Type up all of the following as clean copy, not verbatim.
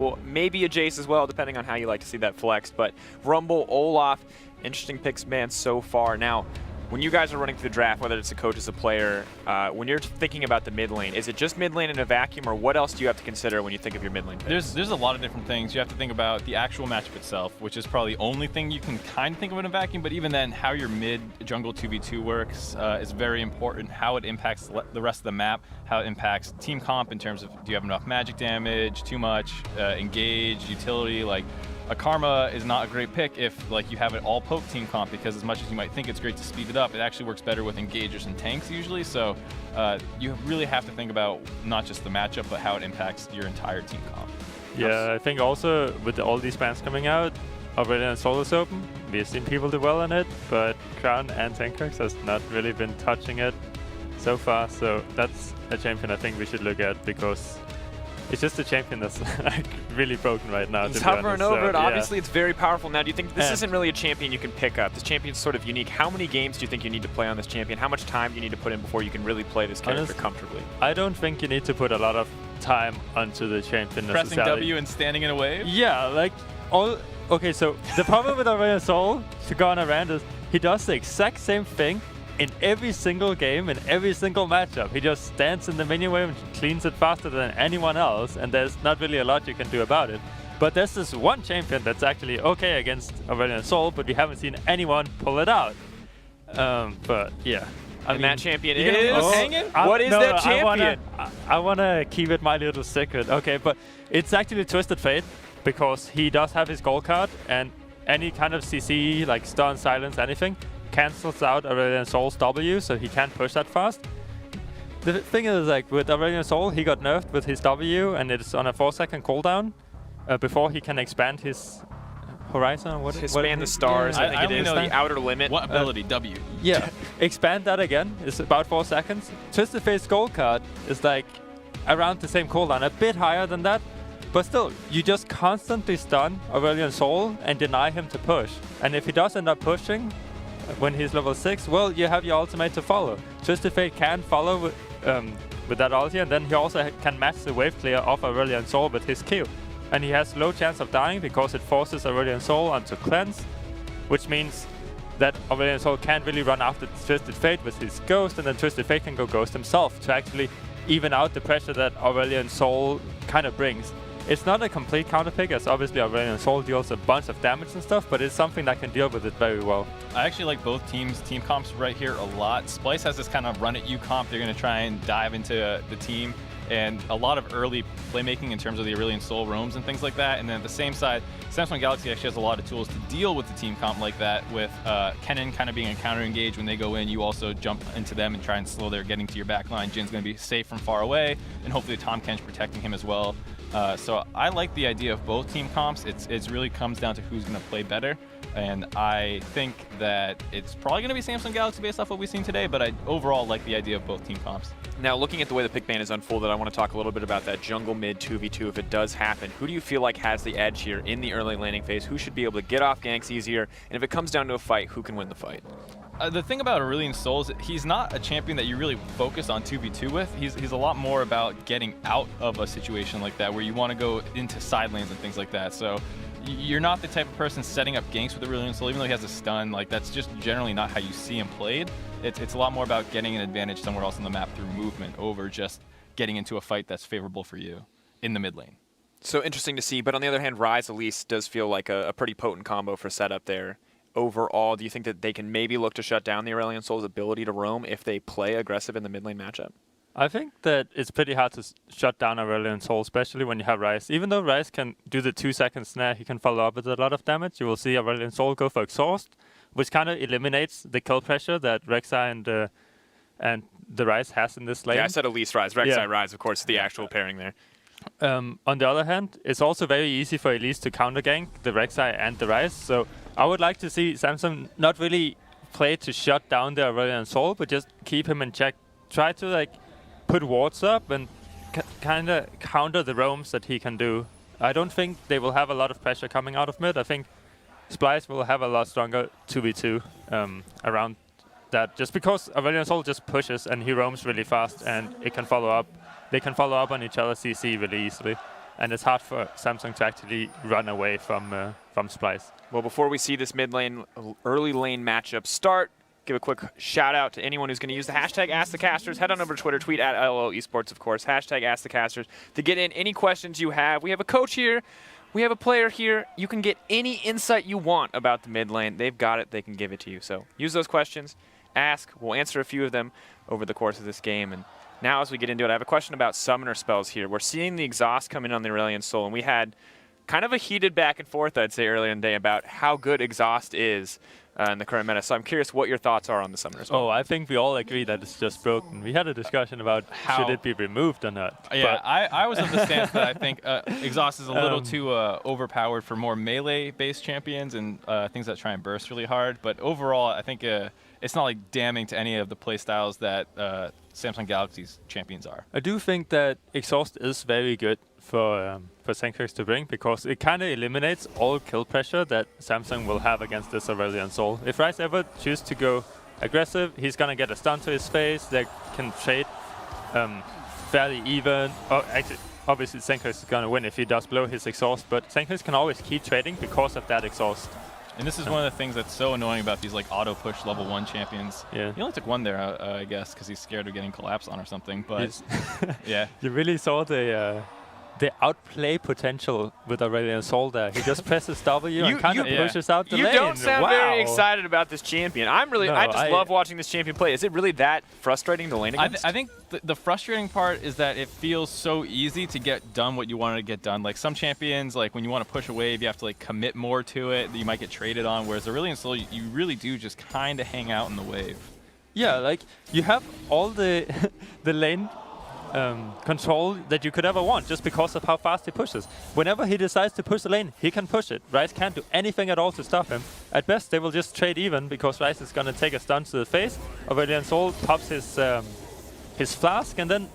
Well, maybe a Jace as well, depending on how you like to see that flex. But Rumble, Olaf, interesting picks, man, so far. Now, when you guys are running through the draft, whether it's a coach as a player, when you're thinking about the mid lane, is it just mid lane in a vacuum, or what else do you have to consider when you think of your mid lane picks? There's a lot of different things. You have to think about the actual matchup itself, which is probably the only thing you can kind of think of in a vacuum, but even then, how your mid jungle 2v2 works is very important. How it impacts the rest of the map, how it impacts team comp in terms of do you have enough magic damage, too much, engage, utility, like a Karma is not a great pick if like you have it all poke team comp, because as much as you might think it's great to speed it up, it actually works better with engagers and tanks usually. So you really have to think about not just the matchup, but how it impacts your entire team comp. Yeah, I think also with all these bans coming out, Aurelion Soul is open. We've seen people do well on it, but Crown and Sencux has not really been touching it so far. So that's a champion I think we should look at, because it's just a champion that's like really broken right now. He's hovering over it. Obviously, it's very powerful. Now, do you think this isn't really a champion you can pick up? This champion's sort of unique. How many games do you think you need to play on this champion? How much time do you need to put in before you can really play this character comfortably? I don't think you need to put a lot of time onto the champion necessarily. Pressing W and standing in a wave? Yeah, like all. Okay, so the problem with Aurelion Soul, to go on a rant, is he does the exact same thing in every single game, in every single matchup. He just stands in the minion wave and cleans it faster than anyone else, and there's not really a lot you can do about it. But there's this one champion that's actually okay against Aurelion Soul, but we haven't seen anyone pull it out. But yeah. I mean, that champion is hanging? What is that champion? I wanna keep it my little secret. Okay, but it's actually Twisted Fate, because he does have his gold card, and any kind of CC, like stun, silence, anything, cancels out Aurelion Soul's W, so he can't push that fast. The thing is, like, with Aurelion Soul, he got nerfed with his W, and it's on a 4-second cooldown before he can expand his horizon. Expand the stars, I think it is. The outer limit. What ability? W. Yeah. Expand that again. It's about 4 seconds. Twisted Fate's gold card is like around the same cooldown, a bit higher than that. But still, you just constantly stun Aurelion Soul and deny him to push. And if he does end up pushing when he's level 6, well, you have your ultimate to follow. Twisted Fate can follow with that ulti, and then he also can match the wave clear of Aurelion Soul with his Q. And he has low chance of dying because it forces Aurelion Soul onto cleanse, which means that Aurelion Soul can't really run after Twisted Fate with his ghost, and then Twisted Fate can go ghost himself to actually even out the pressure that Aurelion Soul kind of brings. It's not a complete counter pick, as obviously Aurelion Soul deals a bunch of damage and stuff, but it's something that can deal with it very well. I actually like both teams' team comps right here a lot. Splice has this kind of run at you comp. They're going to try and dive into the team, and a lot of early playmaking in terms of the Aurelion Soul roams and things like that. And then at the same side, Samsung Galaxy actually has a lot of tools to deal with the team comp like that, with Kennen kind of being a counter engage. When they go in, you also jump into them and try and slow their getting to your back line. Jin's going to be safe from far away, and hopefully Tahm Kench protecting him as well. So I like the idea of both team comps. It really comes down to who's going to play better. And I think that it's probably going to be Samsung Galaxy based off what we've seen today, but I overall like the idea of both team comps. Now, looking at the way the pick ban is unfolded, I want to talk a little bit about that jungle mid 2v2 if it does happen. Who do you feel like has the edge here in the early laning phase? Who should be able to get off ganks easier? And if it comes down to a fight, who can win the fight? The thing about Aurelion Soul is he's not a champion that you really focus on 2v2 with. He's a lot more about getting out of a situation like that, where you want to go into side lanes and things like that. So you're not the type of person setting up ganks with Aurelion Soul, even though he has a stun. Like, that's just generally not how you see him played. It's a lot more about getting an advantage somewhere else on the map through movement over just getting into a fight that's favorable for you in the mid lane. So interesting to see, but on the other hand, Ryze at least does feel like a pretty potent combo for setup there. Overall, do you think that they can maybe look to shut down the Aurelion Soul's ability to roam if they play aggressive in the mid lane matchup? I think that it's pretty hard to shut down Aurelion Soul, especially when you have Ryze. Even though Ryze can do the 2-second snare, he can follow up with a lot of damage. You will see Aurelion Soul go for Exhaust, which kind of eliminates the kill pressure that RekSai and the Ryze has in this lane. Yeah, I said Elise Ryze. RekSai Ryze, of course, the actual pairing there. On the other hand, it's also very easy for Elise to counter gank the RekSai and the Ryze. So I would like to see Samsung not really play to shut down the Aurelion Soul, but just keep him in check. Try to like put wards up and kind of counter the roams that he can do. I don't think they will have a lot of pressure coming out of mid. I think Splice will have a lot stronger 2v2 around that, just because Aurelion Soul just pushes and he roams really fast, and it can follow up. They can follow up on each other's CC really easily. and it's hard for Samsung to actually run away from Splyce. Well, before we see this mid lane, early lane matchup start, give a quick shout out to anyone who's going to use the hashtag AskTheCasters. Head on over to Twitter, tweet at LOL Esports, of course, hashtag AskTheCasters to get in any questions you have. We have a coach here. We have a player here. You can get any insight you want about the mid lane. They've got it. They can give it to you. So use those questions. Ask. We'll answer a few of them over the course of this game. And now as we get into it, I have a question about summoner spells here. We're seeing the exhaust come in on the Aurelion Soul, and we had kind of a heated back and forth, I'd say, earlier in the day about how good exhaust is in the current meta. So I'm curious what your thoughts are on the summoner spell. Oh, I think we all agree that it's just broken. We had a discussion about should it be removed or not. Yeah, I was of the stance that I think exhaust is a little too overpowered for more melee-based champions and things that try and burst really hard. But overall, I think it's not like damning to any of the playstyles that Samsung Galaxy's champions are. I do think that exhaust is very good for Sencux to bring, because it kind of eliminates all kill pressure that Samsung will have against this Aurelion Soul. If RekSai ever chooses to go aggressive, he's gonna get a stun to his face. They can trade fairly even. Oh, actually, obviously Sencux is gonna win if he does blow his exhaust, but Sencux can always keep trading because of that exhaust. And this is one of the things that's so annoying about these like auto push level 1 champions. Yeah. He only took one there, I guess, because he's scared of getting collapsed on or something. But yeah, you really saw the outplay potential with Aurelion Soul there. He just presses W and kind of pushes out the lane. You don't sound very excited about this champion. I just love watching this champion play. Is it really that frustrating to lane against? I think the frustrating part is that it feels so easy to get done what you wanted to get done. Like some champions, like when you want to push a wave, you have to like commit more to it that you might get traded on, whereas Aurelion Soul, you really do just kind of hang out in the wave. Yeah, like you have all the lane control that you could ever want, just because of how fast he pushes. Whenever he decides to push the lane, he can push it. Ryze can't do anything at all to stop him. At best, they will just trade even, because Ryze is going to take a stun to the face. Aurelion Soul pops his flask, and then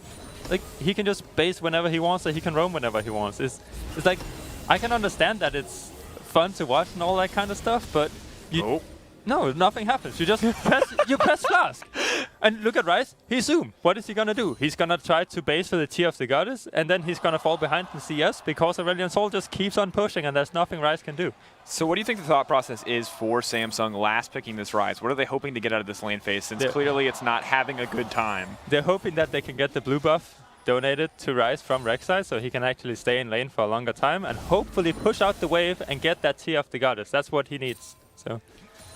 like he can just base whenever he wants, and he can roam whenever he wants. It's like, I can understand that it's fun to watch and all that kind of stuff, but no, nothing happens. You just press flask. And look at Ryze, he zoom. What is he gonna do? He's gonna try to base for the Tear of the Goddess, and then he's gonna fall behind in CS because Aurelion Soul just keeps on pushing and there's nothing Ryze can do. So what do you think the thought process is for Samsung last picking this Ryze? What are they hoping to get out of this lane phase, since clearly it's not having a good time? They're hoping that they can get the blue buff donated to Ryze from RekSai, so he can actually stay in lane for a longer time and hopefully push out the wave and get that Tear of the Goddess. That's what he needs. So.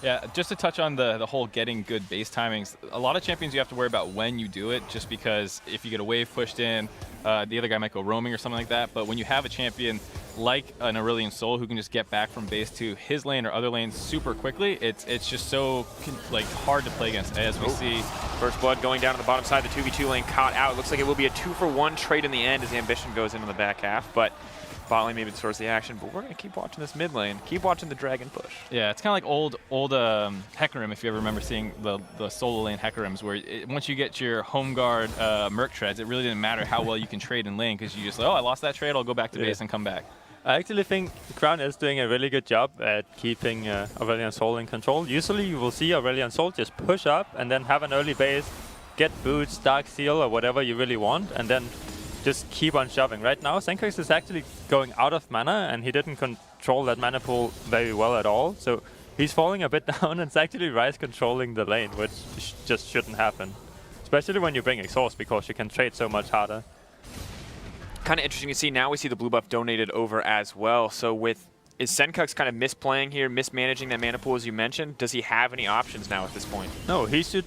Yeah, just to touch on the whole getting good base timings, a lot of champions you have to worry about when you do it, just because if you get a wave pushed in, the other guy might go roaming or something like that. But when you have a champion like an Aurelion Soul who can just get back from base to his lane or other lanes super quickly, it's just so like hard to play against, as we see. First blood going down to the bottom side, the 2v2 lane caught out. It looks like it will be a 2-for-1 trade in the end as Ambition goes into the back half, but bot lane maybe source the action, but we're going to keep watching this mid lane. Keep watching the dragon push. Yeah, it's kind of like old Hecarim, if you ever remember seeing the solo lane Hecarims, where once you get your home guard Merc treads, it really didn't matter how well you can trade in lane, because you just, oh, I lost that trade, I'll go back to base and come back. I actually think Crown is doing a really good job at keeping Aurelion Soul in control. Usually you will see Aurelion Soul just push up and then have an early base, get boots, Dark Seal, or whatever you really want, and then just keep on shoving. Right now, Sencux is actually going out of mana, and he didn't control that mana pool very well at all. So he's falling a bit down, and it's actually Ryze controlling the lane, which just shouldn't happen. Especially when you bring exhaust, because you can trade so much harder. Kind of interesting to see. Now we see the blue buff donated over as well. So is Sencux kind of misplaying here, mismanaging that mana pool as you mentioned? Does he have any options now at this point? No, he should.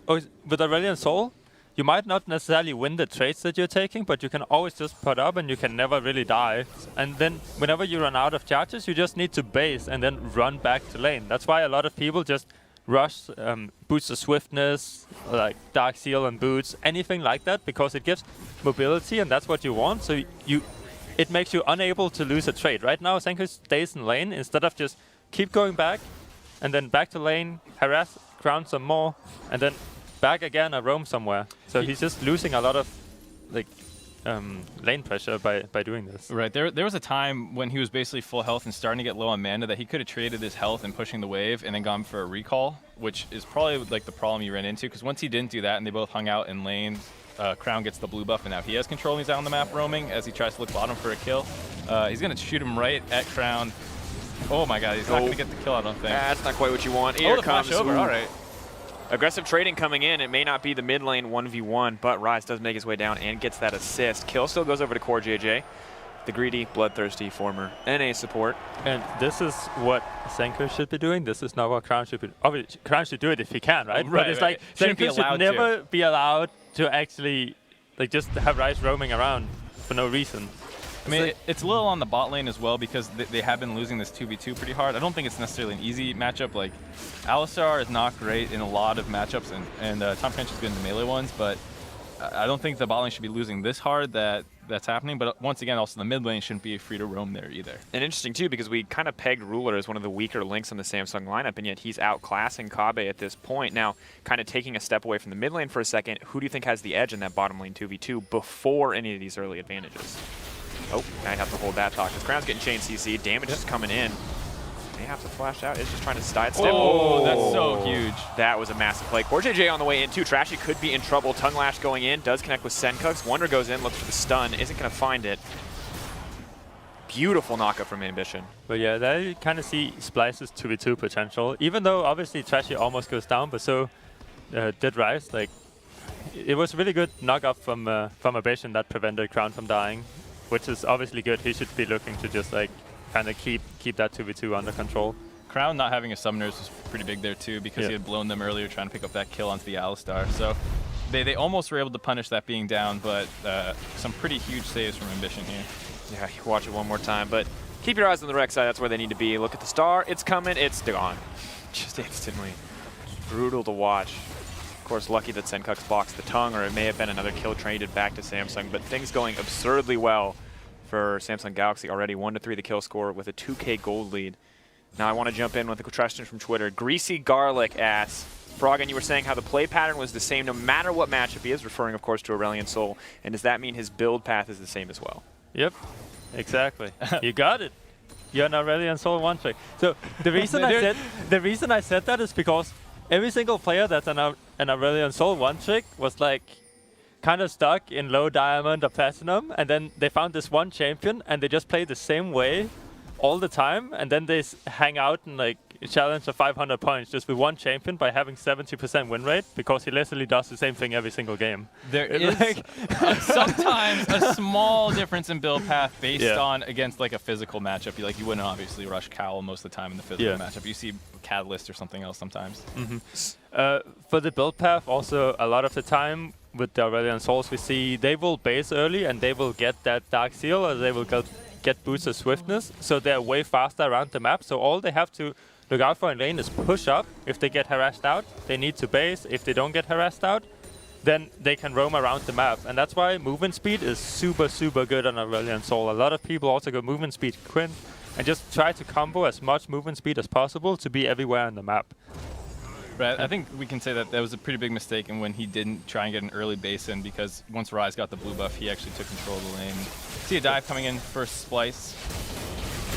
With Aurelion Soul, you might not necessarily win the trades that you're taking, but you can always just put up and you can never really die. And then whenever you run out of charges, you just need to base and then run back to lane. That's why a lot of people just rush boots of swiftness, like Dark Seal and boots, anything like that, because it gives mobility and that's what you want. So it makes you unable to lose a trade. Right now, Sencux stays in lane instead of just keep going back and then back to lane, harass, ground some more, and then back again or roam somewhere. So he's just losing a lot of like lane pressure by doing this. Right. There was a time when he was basically full health and starting to get low on mana that he could have traded his health and pushing the wave and then gone for a recall, which is probably like the problem you ran into, because once he didn't do that and they both hung out in lane Crown gets the blue buff, and now he has control, and he's out on the map roaming as he tries to look bottom for a kill. He's going to shoot him right at Crown. Oh my god, he's not going to get the kill, I don't think. That's not quite what you want. Here comes over, all right. Aggressive trading coming in. It may not be the mid lane 1v1, but Ryze does make his way down and gets that assist. Kill still goes over to CoreJJ, the greedy, bloodthirsty former NA support. And this is what Sencux should be doing. This is not what Crown should be. Obviously, Crown should do it if he can, right? But it's like Sencux should never be allowed to actually like just have Ryze roaming around for no reason. I mean, it's a little on the bot lane as well because they have been losing this 2v2 pretty hard. I don't think it's necessarily an easy matchup. Like, Alistar is not great in a lot of matchups, and Tom Kench is good in the melee ones, but I don't think the bot lane should be losing this hard that's happening. But once again, also the mid lane shouldn't be free to roam there either. And interesting, too, because we kind of pegged Ruler as one of the weaker links on the Samsung lineup, and yet he's outclassing CaBe at this point. Now, kind of taking a step away from the mid lane for a second, who do you think has the edge in that bottom lane 2v2 before any of these early advantages? Oh, now you have to hold that talk. This Crown's getting chain CC. Damage is coming in. May have to flash out. It's just trying to sidestep. Oh, that's so huge. That was a massive play. CoreJJ on the way in, too. Trashy could be in trouble. Tongue Lash going in. Does connect with Sencux. Wonder goes in, looks for the stun. Isn't going to find it. Beautiful knockup from Ambition. But yeah, there you kind of see Splice's 2v2 potential. Even though, obviously, Trashy almost goes down, but so did Ryze. Like, it was a really good knockup from Ambition that prevented Crown from dying, which is obviously good. He should be looking to just like kind of keep that 2v2 under control. Crown not having a summoners was pretty big there too because he had blown them earlier trying to pick up that kill onto the Alistar. So they almost were able to punish that being down, but some pretty huge saves from Ambition here. Yeah, you watch it one more time, but keep your eyes on the RekSai. That's where they need to be. Look at the star. It's coming. It's gone. Just instantly. Brutal to watch. Of course, lucky that Sencux boxed the tongue, or it may have been another kill traded back to Samsung, but things going absurdly well for Samsung Galaxy already. 1-3 the kill score with a 2K gold lead. Now I want to jump in with a question from Twitter. Greasy Garlic asks, Froggen, you were saying how the play pattern was the same no matter what matchup he is, referring of course to Aurelion Soul, and does that mean his build path is the same as well? Yep, exactly. You got it. You're an Aurelion Soul one trick. So the reason I said that is because every single player that's an Aurelion Soul one trick was like kind of stuck in low diamond or platinum, and then they found this one champion and they just play the same way all the time, and then they hang out and like challenge of 500 points just with one champion by having 70% win rate because he literally does the same thing every single game. There is sometimes a small difference in build path based on against like a physical matchup. You wouldn't obviously rush Cowl most of the time in the physical matchup. You see Catalyst or something else sometimes. For the build path, also a lot of the time with the Aurelion Souls we see they will base early and they will get that Dark Seal, or they will get boosted swiftness, so they're way faster around the map. So all they have to look out for in lane is push up. If they get harassed out, they need to base. If they don't get harassed out, then they can roam around the map. And that's why movement speed is super, super good on Aurelion Soul. A lot of people also go movement speed Quinn and just try to combo as much movement speed as possible to be everywhere on the map. Right, I think we can say that was a pretty big mistake in when he didn't try and get an early base in, because once Ryze got the blue buff, he actually took control of the lane. See a dive coming in for Splice.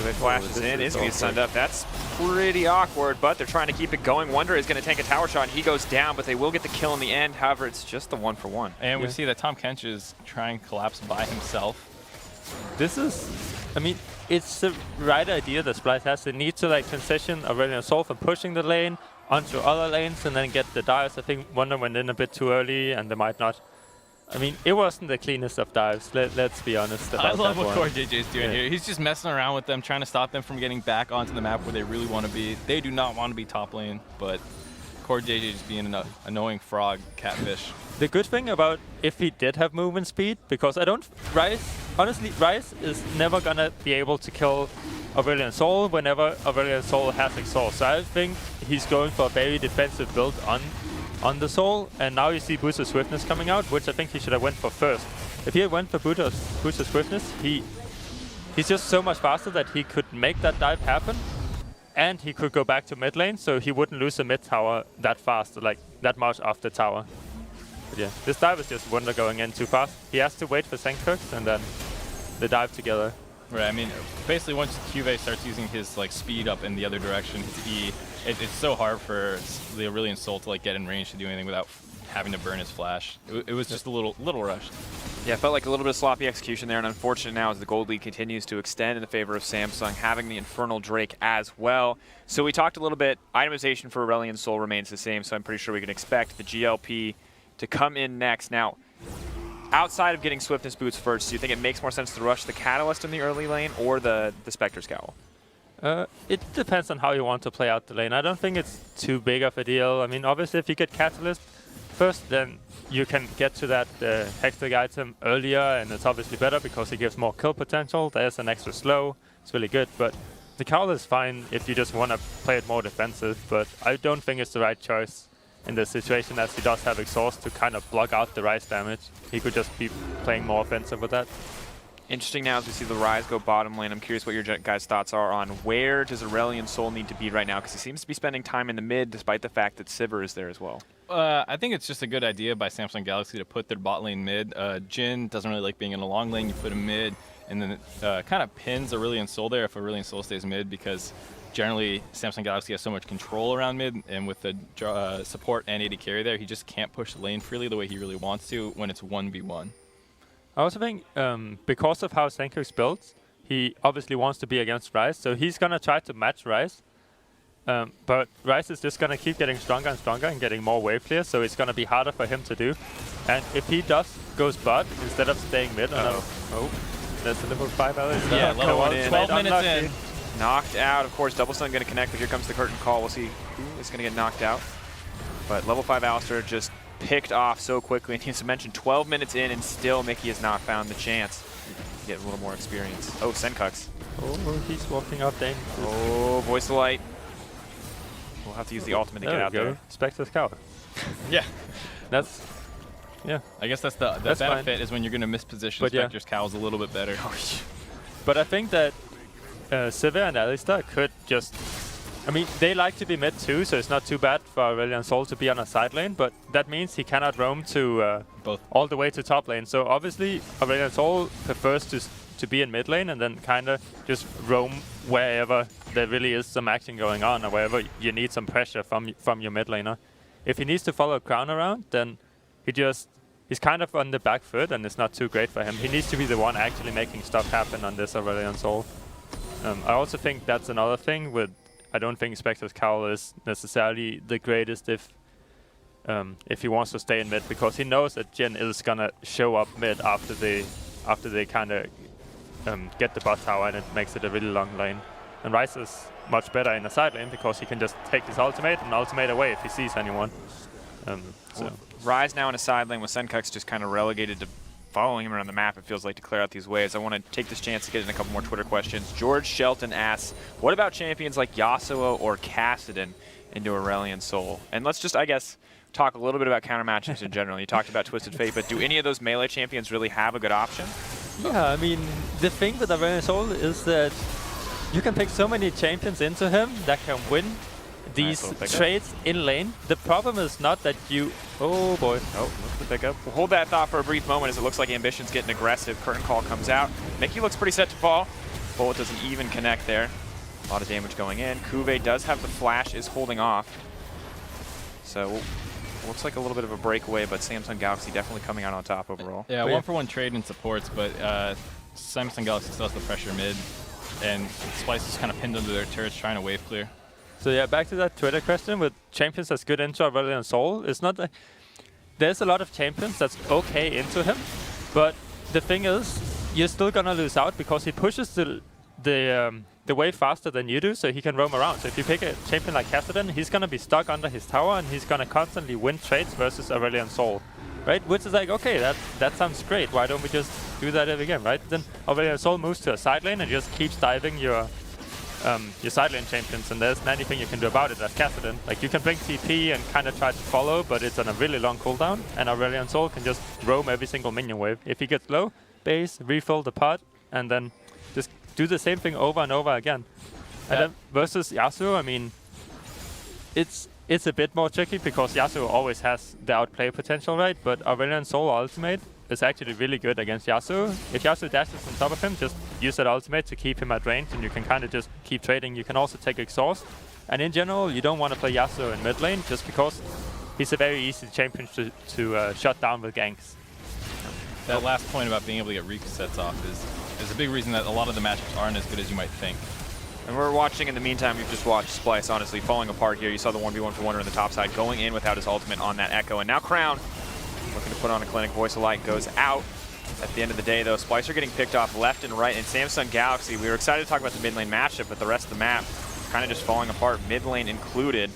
It flashes in, is going to get sunned up. That's pretty awkward, but they're trying to keep it going. Wonder is going to tank a tower shot, and he goes down, but they will get the kill in the end. However, it's just the 1-for-1. And we see that Tom Kench is trying to collapse by himself. This is, I mean, it's the right idea that Splice has. They need to like transition Aurelion Soul from pushing the lane onto other lanes and then get the dives. I think Wonder went in a bit too early, and they might not. I mean, it wasn't the cleanest of dives. Let's be honest about that. I love what CoreJJ is doing here. He's just messing around with them, trying to stop them from getting back onto the map where they really want to be. They do not want to be top lane, but CoreJJ just being an annoying frog catfish. The good thing about if he did have movement speed, because honestly, Ryze is never gonna be able to kill Aurelion Soul whenever Aurelion Soul has exhaust. So I think he's going for a very defensive build on the Soul, and now you see boosted swiftness coming out, which I think he should have went for first. If he had went for boosted swiftness, he's just so much faster that he could make that dive happen, and he could go back to mid lane, so he wouldn't lose the mid tower that fast, like that much off the tower. But yeah, this dive is just Wonder going in too fast. He has to wait for Sencux and then the dive together. Right, I mean, basically once CuVee starts using his like speed up in the other direction, his E, it's so hard for the Aurelion Soul to like get in range to do anything without having to burn his flash. It was just a little rushed. Yeah, it felt like a little bit of sloppy execution there, and unfortunate now as the gold lead continues to extend in the favor of Samsung, having the Infernal Drake as well. So we talked a little bit, itemization for Aurelion Soul remains the same, so I'm pretty sure we can expect the GLP to come in next. Now, outside of getting Swiftness boots first, do you think it makes more sense to rush the Catalyst in the early lane or the Spectre Scowl? It depends on how you want to play out the lane. I don't think it's too big of a deal. I mean, obviously, if you get Catalyst first, then you can get to that Hextech item earlier, and it's obviously better because it gives more kill potential. There's an extra slow. It's really good, but the Cowl is fine if you just want to play it more defensive, but I don't think it's the right choice in this situation, as he does have exhaust to kind of block out the Rise damage. He could just be playing more offensive with that. Interesting now as we see the Rise go bottom lane. I'm curious what your guys' thoughts are on where does Aurelion Soul need to be right now, because he seems to be spending time in the mid despite the fact that Sivir is there as well. I think it's just a good idea by Samsung Galaxy to put their bot lane mid. Jhin doesn't really like being in a long lane. You put him mid, and then it kind of pins Aurelion Soul there if Aurelion Soul stays mid, because generally Samsung Galaxy has so much control around mid, and with the support and AD carry there, he just can't push the lane freely the way he really wants to when it's 1v1. I also think because of how Sencux builds, he obviously wants to be against Rise, so he's going to try to match Rise. But Rise is just going to keep getting stronger and stronger and getting more wave clear, so it's going to be harder for him to do. And if he goes bot instead of staying mid, there's a level 5 LS. Yeah, level 1 in. 12 minutes in. Knocked out. Of course, Double Stun going to connect, but here comes the curtain call. We'll see who is going to get knocked out. But level 5 Alistar just picked off so quickly. And as I mentioned, 12 minutes in, and still Mickey has not found the chance to get a little more experience. Oh, Sencux. Oh, he's walking up then. Oh, Voice of Light. We'll have to use the ultimate to get out there. Spectre's Cow. Yeah. That's... Yeah. I guess that's the benefit fine. Is when you're going to misposition but Spectre's Cow's a little bit better. But I think that Sivir and Alistar could just... I mean, they like to be mid too, so it's not too bad for Aurelion Soul to be on a side lane, but that means he cannot roam to all the way to top lane. So obviously, Aurelion Soul prefers to be in mid lane and then kind of just roam wherever there really is some action going on, or wherever you need some pressure from your mid laner. If he needs to follow Crown around, then he's kind of on the back foot, and it's not too great for him. He needs to be the one actually making stuff happen on this Aurelion Soul. I also think that's another thing with... I don't think Spectre's Cowl is necessarily the greatest if he wants to stay in mid, because he knows that Jhin is gonna show up mid after they kind of get the bot tower, and it makes it a really long lane. And Rise is much better in a side lane because he can just take his ultimate and ultimate away if he sees anyone. So Rise now in a side lane with Sencux just kind of relegated to following him around the map, it feels like, to clear out these waves. I want to take this chance to get in a couple more Twitter questions. George Shelton asks, what about champions like Yasuo or Kassadin into Aurelion Soul? And let's just, I guess, talk a little bit about counter matchups in general. You talked about Twisted Fate, but do any of those melee champions really have a good option? Yeah, I mean, the thing with Aurelion Soul is that you can pick so many champions into him that can win these trades in lane. The problem is not that you... Oh boy. Oh, look at the pickup. We'll hold that thought for a brief moment as it looks like Ambition's getting aggressive. Curtain call comes out. Mickey looks pretty set to fall. Bullet doesn't even connect there. A lot of damage going in. CuVee does have the flash, is holding off. So looks like a little bit of a breakaway, but Samsung Galaxy definitely coming out on top overall. Yeah, one-for-one trade in supports, but Samsung Galaxy still has the pressure mid, and Splice is kind of pinned under their turrets trying to wave clear. So yeah, back to that Twitter question with champions that's good into Aurelion Soul. It's not that there's a lot of champions that's okay into him, but the thing is, you're still gonna lose out because he pushes the wave faster than you do, so he can roam around. So if you pick a champion like Kassadin, he's gonna be stuck under his tower, and he's gonna constantly win trades versus Aurelion Soul, right? Which is like, okay, that sounds great. Why don't we just do that every game, right? Then Aurelion Soul moves to a side lane and just keeps diving your side lane champions, and there's anything you can do about it as Kassadin. Like, you can blink TP and kind of try to follow, but it's on a really long cooldown, and Aurelion Soul can just roam every single minion wave. If he gets low, base, refill the pot, and then just do the same thing over and over again. And then versus Yasuo, I mean, it's a bit more tricky because Yasuo always has the outplay potential, right? But Aurelion Soul ultimate is actually really good against Yasuo. If Yasuo dashes on top of him, just use that ultimate to keep him at range, and you can kind of just keep trading. You can also take exhaust. And in general, you don't want to play Yasuo in mid lane just because he's a very easy champion to shut down with ganks. That last point about being able to get resets off is a big reason that a lot of the matchups aren't as good as you might think. And we're watching in the meantime, you've just watched Splyce honestly falling apart here. You saw the 1v1 for Wonder on the top side going in without his ultimate on that Ekko. And now Crown looking to put on a clinic. Voice of Light goes out. At the end of the day though, Splyce are getting picked off left and right. And Samsung Galaxy, we were excited to talk about the mid lane matchup, but the rest of the map kind of just falling apart, mid lane included.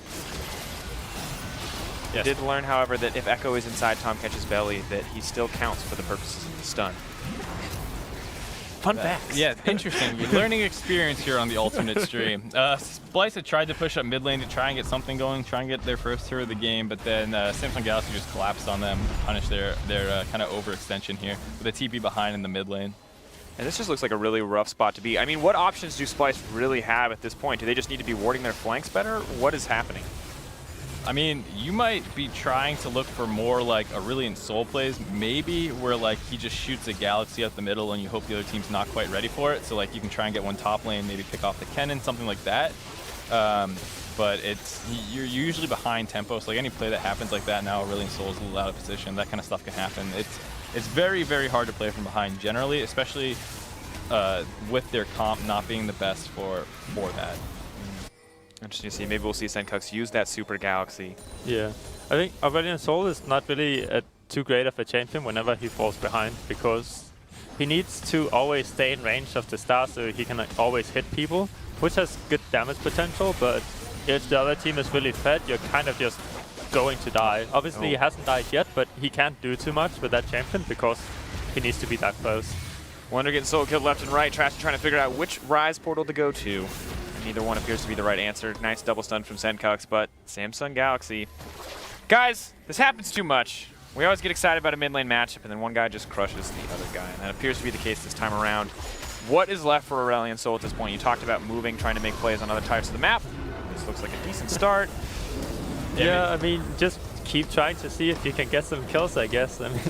Yes. Did learn, however, that if Ekko is inside Tom Ketch's belly, that he still counts for the purposes of the stun. Fun facts. Yeah, interesting. Learning experience here on the alternate stream. Splyce had tried to push up mid lane to try and get something going, try and get their first turret of the game, but then Samsung Galaxy just collapsed on them, punished their kind of overextension here with a TP behind in the mid lane. And this just looks like a really rough spot to be. I mean, what options do Splyce really have at this point? Do they just need to be warding their flanks better? What is happening? I mean, you might be trying to look for more like Aurelion Soul plays, maybe, where like he just shoots a Galaxy up the middle and you hope the other team's not quite ready for it. So like you can try and get one top lane, maybe pick off the Kennen, something like that. But you're usually behind tempo, so like any play that happens like that now, Aurelion Soul is a little out of position, that kind of stuff can happen. It's very, very hard to play from behind generally, especially with their comp not being the best for that. Interesting to see. Maybe we'll see Sencux use that Super Galaxy. Yeah. I think Aurelion Soul is not really too great of a champion whenever he falls behind, because he needs to always stay in range of the star so he can always hit people, which has good damage potential, but if the other team is really fed, you're kind of just going to die. Obviously, he hasn't died yet, but he can't do too much with that champion because he needs to be that close. Wonder getting solo killed left and right. Trash trying to figure out which Rise portal to go to. Neither one appears to be the right answer. Nice double stun from Sencux, but Samsung Galaxy. Guys, this happens too much. We always get excited about a mid lane matchup, and then one guy just crushes the other guy, and that appears to be the case this time around. What is left for Aurelion Soul at this point? You talked about moving, trying to make plays on other types of the map. This looks like a decent start. Yeah, I mean, just keep trying to see if you can get some kills, I guess. I mean,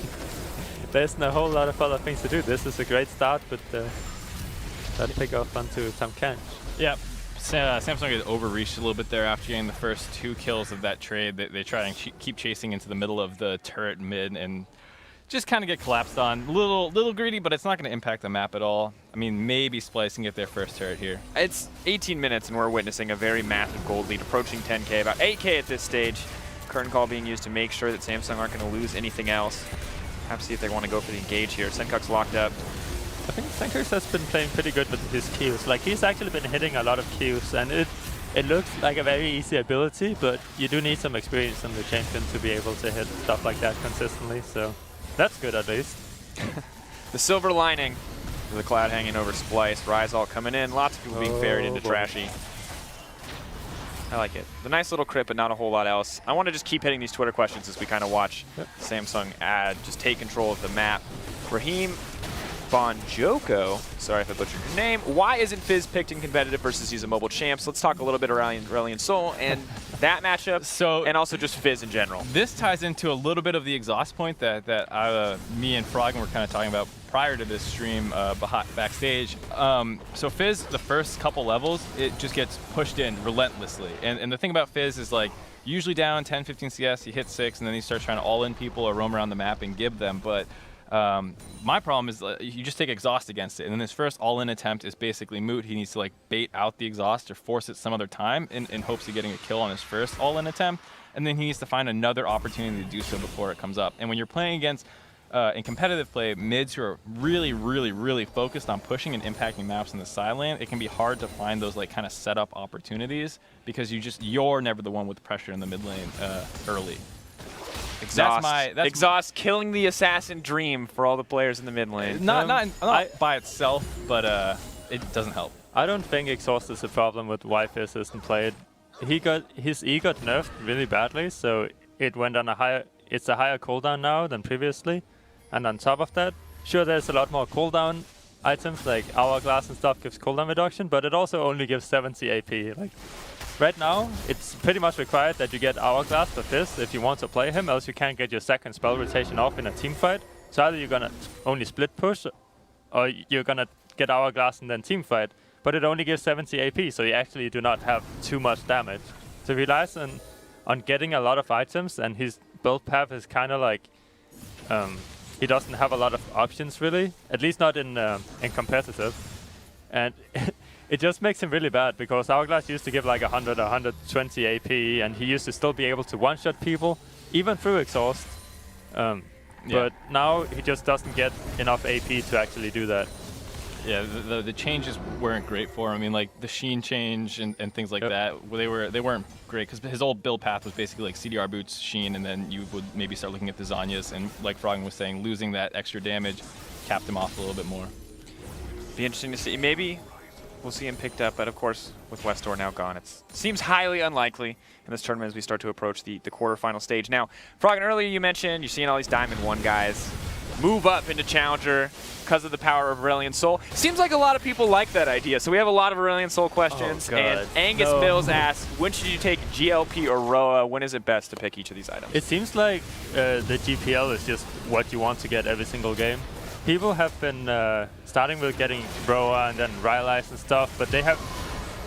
there's no whole lot of other things to do. This is a great start, but that pick off onto Tom Kench. Yeah. Samsung get overreached a little bit there after getting the first 2 kills of that trade. They try and keep chasing into the middle of the turret mid and just kind of get collapsed on. Little greedy, but it's not going to impact the map at all. I mean, maybe Splyce can get their first turret here. It's 18 minutes and we're witnessing a very massive gold lead approaching 10K, about 8K at this stage. Curtain call being used to make sure that Samsung aren't going to lose anything else. Have to see if they want to go for the engage here. Sencux locked up. I think Sencux has been playing pretty good with his Qs. Like, he's actually been hitting a lot of Qs, and it looks like a very easy ability, but you do need some experience on the champion to be able to hit stuff like that consistently, so that's good at least. The silver lining with the cloud hanging over Splyce. Rise all coming in, lots of people being ferried into Trashy. I like it. The nice little crit, but not a whole lot else. I want to just keep hitting these Twitter questions as we kind of watch Samsung just take control of the map. Raheem Bonjoko, sorry if I butchered your name. Why isn't Fizz picked in competitive versus he's a mobile champs? Let's talk a little bit around Aurelion Soul and that matchup, and also just Fizz in general. This ties into a little bit of the exhaust point that me and Froggen were kind of talking about prior to this stream backstage. So Fizz, the first couple levels, it just gets pushed in relentlessly. And the thing about Fizz is like, usually down 10, 15 CS, you hit 6, and then you start trying to all-in people or roam around the map and give them. But my problem is you just take exhaust against it, and then his first all-in attempt is basically moot. He needs to like bait out the exhaust or force it some other time in hopes of getting a kill on his first all-in attempt, and then he needs to find another opportunity to do so before it comes up. And when you're playing against in competitive play, mids who are really, really, really focused on pushing and impacting maps in the side lane, it can be hard to find those like kind of setup opportunities because you're never the one with pressure in the mid lane early. Exhaust. Exhaust killing the assassin dream for all the players in the mid lane. Not by itself, but it doesn't help. I don't think exhaust is a problem with why Fizz isn't played. His E got nerfed really badly, so it went on it's a higher cooldown now than previously. And on top of that, sure, there's a lot more cooldown items, like Hourglass and stuff gives cooldown reduction, but it also only gives 70 AP. Like, right now, it's pretty much required that you get Hourglass for Fizz if you want to play him, else you can't get your second spell rotation off in a team fight. So either you're gonna only split push, or you're gonna get Hourglass and then team fight. But it only gives 70 AP, so you actually do not have too much damage. So it relies on on getting a lot of items, and his build path is kind of like he doesn't have a lot of options really, at least not in competitive, and it just makes him really bad because Hourglass used to give like 100 or 120 AP, and he used to still be able to one-shot people even through exhaust. But now he just doesn't get enough AP to actually do that. Yeah, the changes weren't great for him. I mean, like the Sheen change and things like that, they weren't great because his old build path was basically like CDR boots, Sheen, and then you would maybe start looking at the Zanyas, and like Froggen was saying, losing that extra damage capped him off a little bit more. Be interesting to see. Maybe we'll see him picked up, but of course, with Westor now gone, it seems highly unlikely in this tournament as we start to approach the quarterfinal stage. Now, Froggen, earlier you mentioned you're seeing all these Diamond 1 guys move up into Challenger because of the power of Aurelion Soul. Seems like a lot of people like that idea, so we have a lot of Aurelion Soul questions. And Angus Mills asks, when should you take GLP or Roa? When is it best to pick each of these items? It seems like the GPL is just what you want to get every single game. People have been starting with getting Roa and then Rylai's and stuff, but they have,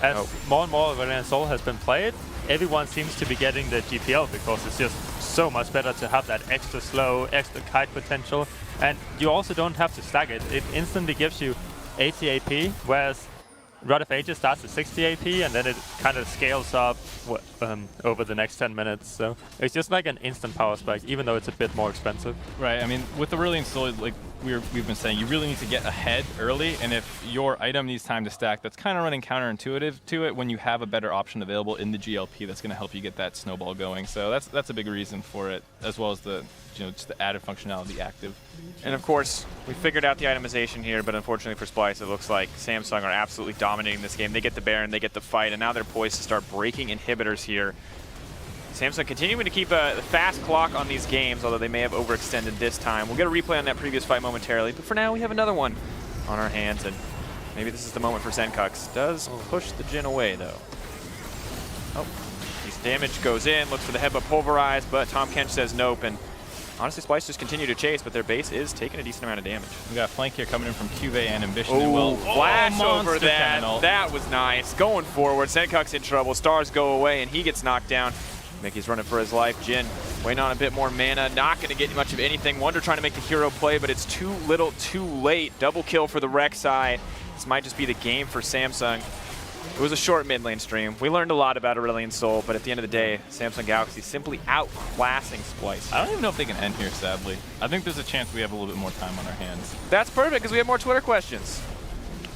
as more and more Aurelion Soul has been played, everyone seems to be getting the GPL because it's just so much better to have that extra slow, extra kite potential, and you also don't have to stack it. It instantly gives you 80 AP, whereas Rod of Ages starts at 60 AP, and then it kind of scales up over the next 10 minutes. So it's just like an instant power spike, even though it's a bit more expensive. Right. I mean, with the Aurelion Soul, like we've been saying, you really need to get ahead early, and if your item needs time to stack, that's kind of running counterintuitive to it when you have a better option available in the GLP that's going to help you get that snowball going. So that's a big reason for it, as well as the just the added functionality active. And of course, we figured out the itemization here, but unfortunately for Splyce, it looks like Samsung are absolutely dominating this game. They get the Baron, they get the fight, and now they're poised to start breaking inhibitors here. Samsung continuing to keep a fast clock on these games, although they may have overextended this time. We'll get a replay on that previous fight momentarily, but for now we have another one on our hands, and maybe this is the moment for Sencux. Does push the Jhin away, though. Oh, his damage goes in, looks for the headbutt pulverized, but Tom Kench says nope, and honestly, Splyce just continue to chase, but their base is taking a decent amount of damage. We got a flank here coming in from CuVee and Ambition. Flash over that. That was nice. Going forward, Sencux in trouble. Stars go away, and he gets knocked down. Mickey's running for his life. Jhin waiting on a bit more mana. Not going to get much of anything. Wonder trying to make the hero play, but it's too little, too late. Double kill for the RekSai. This might just be the game for Samsung. It was a short mid lane stream. We learned a lot about Aurelion Soul, but at the end of the day, Samsung Galaxy simply outclassing Splyce. I don't even know if they can end here, sadly. I think there's a chance we have a little bit more time on our hands. That's perfect, because we have more Twitter questions.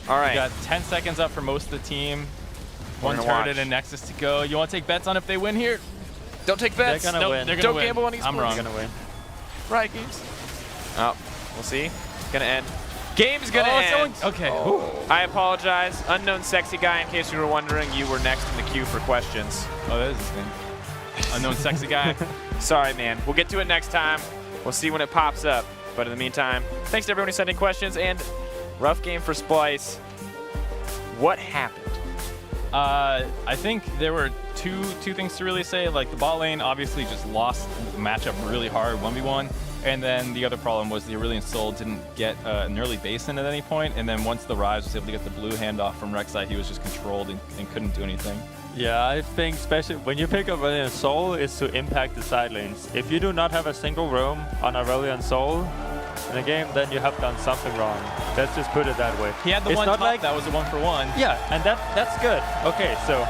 All right. We got 10 seconds up for most of the team. One turret and a Nexus to go. You want to take bets on if they win here? Don't take bets. They're gonna win. They're gonna Don't win. gamble on esports. I'm wrong. They're gonna win. Right, Games. Oh, we'll see. It's gonna end. Game's gonna end. Okay. I apologize. Unknown sexy guy, in case you were wondering, you were next in the queue for questions. Oh, that is his name. Unknown sexy guy. Sorry, man. We'll get to it next time. We'll see when it pops up. But in the meantime, thanks to everyone who sent in questions, and rough game for Splyce. What happened? I think there were two things to really say. Like, the bot lane obviously just lost the matchup really hard, 1v1. And then the other problem was the Aurelion Soul didn't get an early base in at any point. And then once the Rise was able to get the blue handoff from RekSai, he was just controlled and couldn't do anything. Yeah, I think especially when you pick up Aurelion Soul is to impact the side lanes. If you do not have a single roam on Aurelion Soul in a game, then you have done something wrong. Let's just put it that way. He had the it's one not top, like that was a 1-for-1. Yeah, and that's good. Okay, so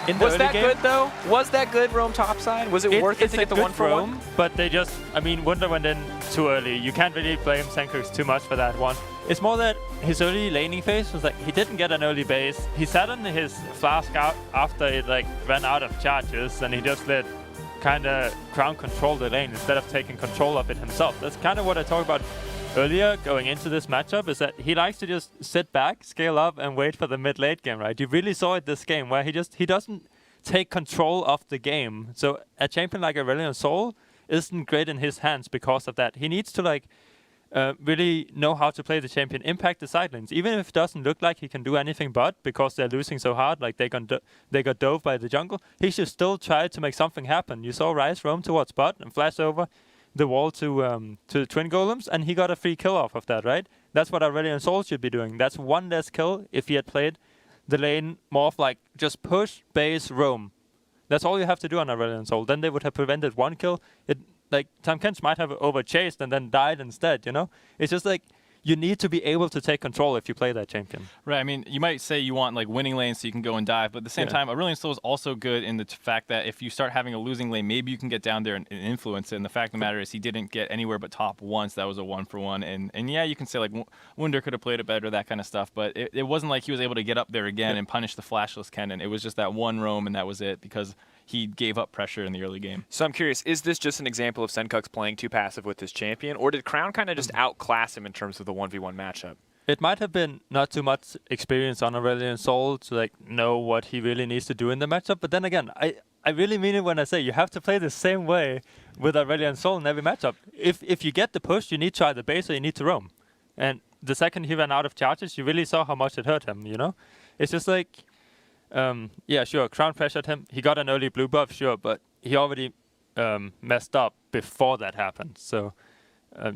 in the Was early that game, good, though? Was that good, roam topside? Was it worth it to get the 1-for-1? But they just, I mean, Wunder went in too early. You can't really blame Sencux too much for that one. It's more that his early laning phase was like, he didn't get an early base. He sat on his flask out after it like ran out of charges, and he just let kind of ground control the lane instead of taking control of it himself. That's kind of what I talked about earlier going into this matchup, is that he likes to just sit back, scale up, and wait for the mid-late game, right? You really saw it this game where he doesn't take control of the game. So a champion like Aurelion Soul isn't great in his hands because of that. He needs to like really know how to play the champion, impact the side lanes, even if it doesn't look like he can do anything but because they're losing so hard, like they got dove by the jungle. He should still try to make something happen. You saw Ryze roam towards bot and flash over the wall to the Twin Golems, and he got a free kill off of that, right? That's what Aurelion Soul should be doing. That's one less kill if he had played the lane more of like just push, base, roam. That's all you have to do on Aurelion Soul. Then they would have prevented one kill. Like Tahm Kench might have overchased and then died instead, you know? It's just like, you need to be able to take control if you play that champion. Right, I mean, you might say you want like winning lanes so you can go and dive, but at the same time, Aurelion Soul is also good in the fact that if you start having a losing lane, maybe you can get down there and influence it. And the fact of the matter is he didn't get anywhere but top once. That was a 1-for-1. And yeah, you can say like Wunder could have played it better, that kind of stuff, but it wasn't like he was able to get up there again and punish the flashless Kennen. It was just that one roam and that was it because he gave up pressure in the early game. So I'm curious, is this just an example of Sencux playing too passive with his champion, or did Crown kind of just outclass him in terms of the 1v1 matchup? It might have been not too much experience on Aurelion Soul to like know what he really needs to do in the matchup, but then again, I really mean it when I say you have to play the same way with Aurelion Soul in every matchup. If you get the push, you need to either base or you need to roam. And the second he ran out of charges, you really saw how much it hurt him, you know? It's just like, yeah, sure, Crown pressured him. He got an early blue buff, sure, but he already messed up before that happened. So,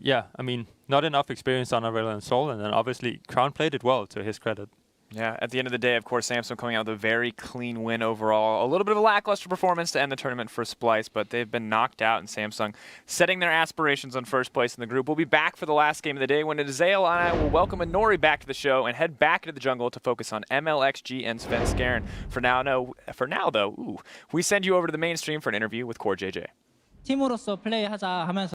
yeah, I mean, not enough experience on Aurelion Soul, and then obviously Crown played it well to his credit. Yeah, at the end of the day, of course, Samsung coming out with a very clean win overall. A little bit of a lackluster performance to end the tournament for Splyce, but they've been knocked out, and Samsung setting their aspirations on first place in the group. We'll be back for the last game of the day when Ezreal and I will welcome Nori back to the show and head back into the jungle to focus on mlxg and Svenskeren. For now, though, we send you over to the mainstream for an interview with CoreJJ. 팀으로서 플레이하자 하면서